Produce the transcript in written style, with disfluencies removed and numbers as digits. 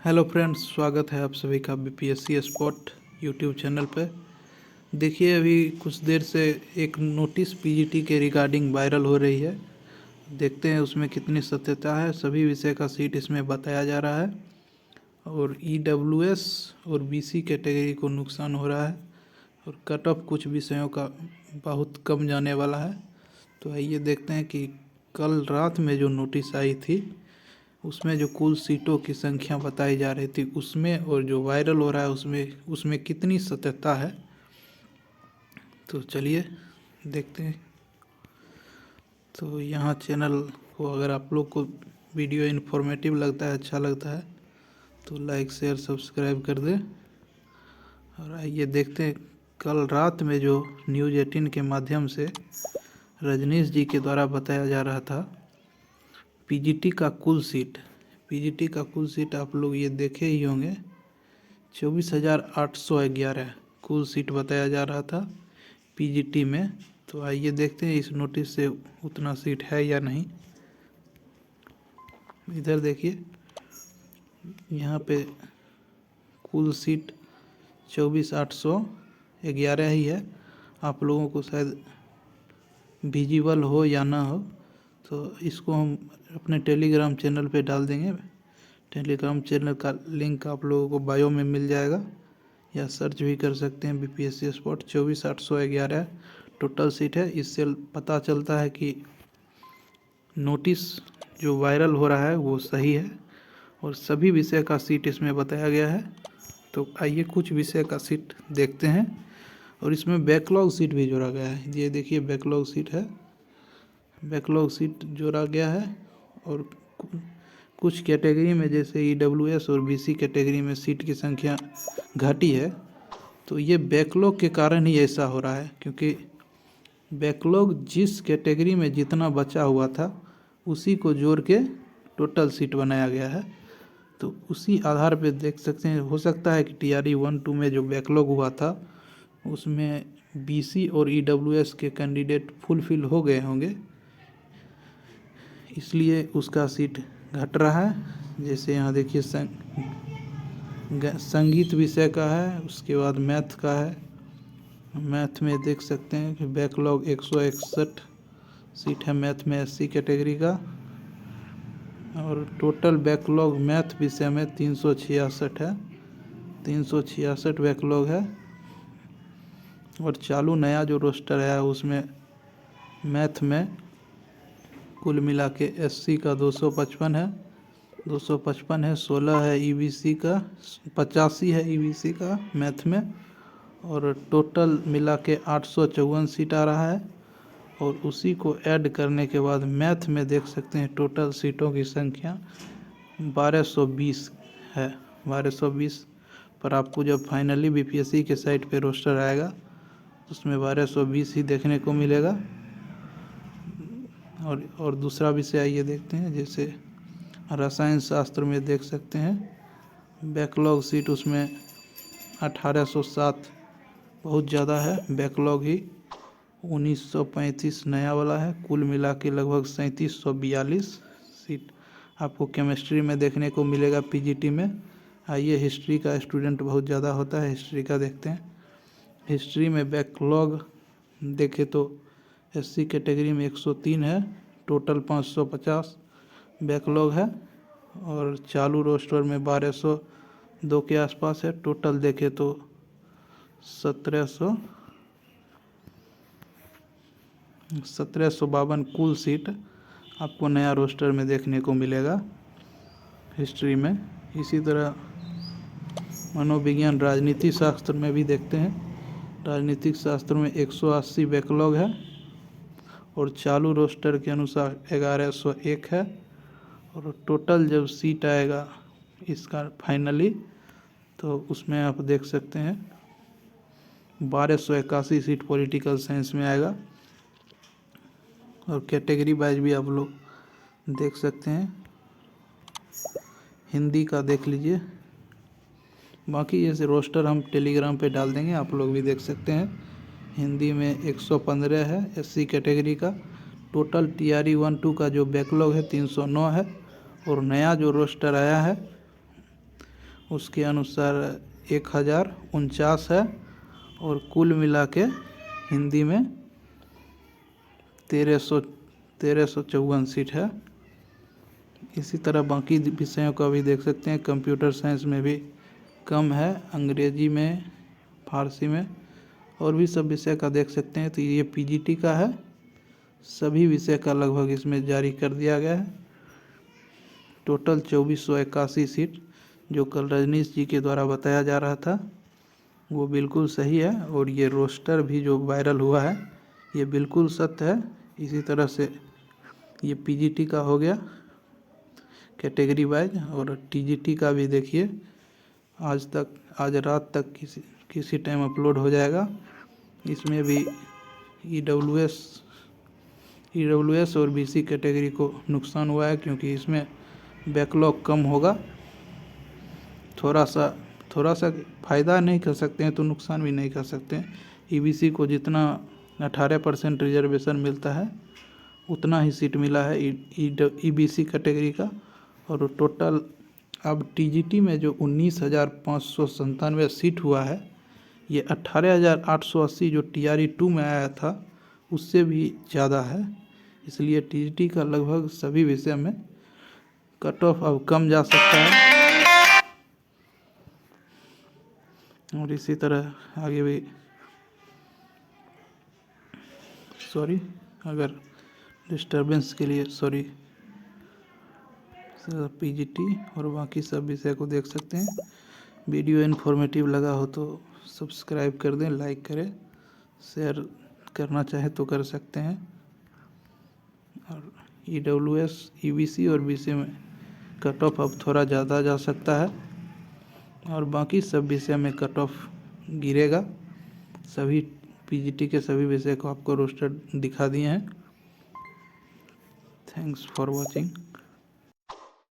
Hello friends, स्वागत है आप सभी का बीपीएससी स्पॉट यूट्यूब चैनल पे। देखिए, अभी कुछ देर से एक नोटिस पीजीटी के रिगार्डिंग वायरल हो रही है। देखते हैं उसमें कितनी सत्यता है। सभी विषय का सीट इसमें बताया जा रहा है और ईडब्ल्यूएस और बीसी कैटेगरी को नुकसान हो रहा है और कट ऑफ कुछ विषयों का बहुत कम जाने वाला है। तो आइए देखते हैं कि कल रात में जो नोटिस आई थी उसमें जो कुल सीटों की संख्या बताई जा रही थी उसमें और जो वायरल हो रहा है उसमें कितनी सत्यता है। तो चलिए देखते हैं। तो यहाँ चैनल को अगर आप लोग को वीडियो इन्फॉर्मेटिव लगता है, अच्छा लगता है तो लाइक शेयर सब्सक्राइब कर दें। और आइए देखते हैं कल रात में जो न्यूज़ 18 के माध्यम से रजनीश जी के द्वारा बताया जा रहा था पीजीटी का कुल सीट आप लोग ये देखे ही होंगे 24,811 कुल सीट बताया जा रहा था पीजीटी में। तो आइए देखते हैं इस नोटिस से उतना सीट है या नहीं। इधर देखिए, यहाँ पे कुल सीट 24,811 ही है। आप लोगों को शायद विजिबल हो या ना हो, तो इसको हम अपने टेलीग्राम चैनल पे डाल देंगे। टेलीग्राम चैनल का लिंक आप लोगों को बायो में मिल जाएगा या सर्च भी कर सकते हैं बीपीएससी स्पॉट। 24,811 टोटल सीट है। इससे पता चलता है कि नोटिस जो वायरल हो रहा है वो सही है और सभी विषय का सीट इसमें बताया गया है। तो आइए कुछ विषय का सीट देखते हैं। और इसमें बैकलॉग सीट भी जोड़ा गया है। ये देखिए, बैकलॉग सीट है, बैकलॉग सीट जोड़ा गया है। और कुछ कैटेगरी में जैसे ईडब्ल्यूएस और बीसी कैटेगरी में सीट की संख्या घटी है। तो ये बैकलॉग के कारण ही ऐसा हो रहा है, क्योंकि बैकलॉग जिस कैटेगरी में जितना बचा हुआ था उसी को जोड़ के टोटल सीट बनाया गया है। तो उसी आधार पे देख सकते हैं, हो सकता है कि टीआरई 1-2 में जो बैकलॉग हुआ था उसमें बीसी और ईडब्ल्यूएस के कैंडिडेट फुलफिल हो गए होंगे, इसलिए उसका सीट घट रहा है। जैसे यहाँ देखिए, संगीत विषय का है, उसके बाद मैथ का है। मैथ में देख सकते हैं कि बैकलॉग 161 सीट है मैथ में एससी कैटेगरी का। और टोटल बैकलॉग मैथ विषय में 366 है, 366 बैकलॉग है। और चालू नया जो रोस्टर है उसमें मैथ में कुल मिला के एससी का 255 है, 16 है ईबीसी का, 85 है ईबीसी का मैथ में। और टोटल मिला के 854 सीट आ रहा है। और उसी को ऐड करने के बाद मैथ में देख सकते हैं टोटल सीटों की संख्या 1220 है। 1220 पर आपको जब फाइनली बीपीएससी के साइट पे रोस्टर आएगा उसमें 1220 ही देखने को मिलेगा। और दूसरा विषय आइए देखते हैं, जैसे रसायन शास्त्र में देख सकते हैं बैकलॉग सीट उसमें 1807 बहुत ज़्यादा है। बैकलॉग ही 1935 नया वाला है। कुल मिला के लगभग 3742 सीट आपको केमिस्ट्री में देखने को मिलेगा पीजीटी में। आइए, हिस्ट्री का स्टूडेंट बहुत ज़्यादा होता है, हिस्ट्री का देखते हैं। हिस्ट्री में बैकलॉग देखे तो एससी कैटेगरी में 103 है, टोटल 550 बैकलॉग है। और चालू रोस्टर में 1202 के आसपास है। टोटल देखे तो 1752 कुल सीट आपको नया रोस्टर में देखने को मिलेगा हिस्ट्री में। इसी तरह मनोविज्ञान राजनीति शास्त्र में भी देखते हैं। राजनीतिक शास्त्र में 180 बैकलॉग है और चालू रोस्टर के अनुसार 1101 है। और टोटल जब सीट आएगा इसका फाइनली तो उसमें आप देख सकते हैं 1281 सीट पॉलिटिकल साइंस में आएगा। और कैटेगरी वाइज भी आप लोग देख सकते हैं। हिंदी का देख लीजिए, बाकी जैसे रोस्टर हम टेलीग्राम पे डाल देंगे, आप लोग भी देख सकते हैं। हिंदी में 115 है एससी कैटेगरी का। टोटल टीआरई 1-2 का जो बैकलॉग है 309 है। और नया जो रोस्टर आया है उसके अनुसार 1049 है और कुल मिला के हिंदी में 1354 सीट है। इसी तरह बाकी विषयों का भी देख सकते हैं। कंप्यूटर साइंस में भी कम है, अंग्रेजी में, फारसी में और भी सब विषय का देख सकते हैं। तो ये पीजीटी का है, सभी विषय का लगभग इसमें जारी कर दिया गया है। टोटल 2481 सीट जो कल रजनीश जी के द्वारा बताया जा रहा था वो बिल्कुल सही है। और ये रोस्टर भी जो वायरल हुआ है ये बिल्कुल सत्य है। इसी तरह से ये पीजीटी का हो गया कैटेगरी वाइज, और टीजीटी का भी देखिए आज रात तक किसी टाइम अपलोड हो जाएगा। इसमें भी ईडब्ल्यूएस और बीसी कैटेगरी को नुकसान हुआ है क्योंकि इसमें बैकलॉग कम होगा। थोड़ा सा फ़ायदा नहीं कर सकते हैं तो नुकसान भी नहीं कर सकते हैं। ईबीसी को जितना 18% रिजर्वेशन मिलता है उतना ही सीट मिला है ईबीसी कैटेगरी का। और टोटल अब टीजीटी में जो 19,597 सीट हुआ है ये 18,880 जो टीआरई 2 में आया था उससे भी ज़्यादा है। इसलिए टीजीटी का लगभग सभी विषय में कट ऑफ अब कम जा सकता है। और इसी तरह आगे भी अगर डिस्टरबेंस के लिए पीजीटी और बाकी सब विषय को देख सकते हैं। वीडियो इन्फॉर्मेटिव लगा हो तो सब्सक्राइब कर दें, लाइक करें, शेयर करना चाहे तो कर सकते हैं। और ईडब्ल्यूएस, ईबीसी और बीसी में कट ऑफ अब थोड़ा ज़्यादा जा सकता है और बाकी सब विषय में कट ऑफ गिरेगा। सभी पीजीटी के सभी विषय को आपको रोस्टर दिखा दिए हैं। Thanks for watching.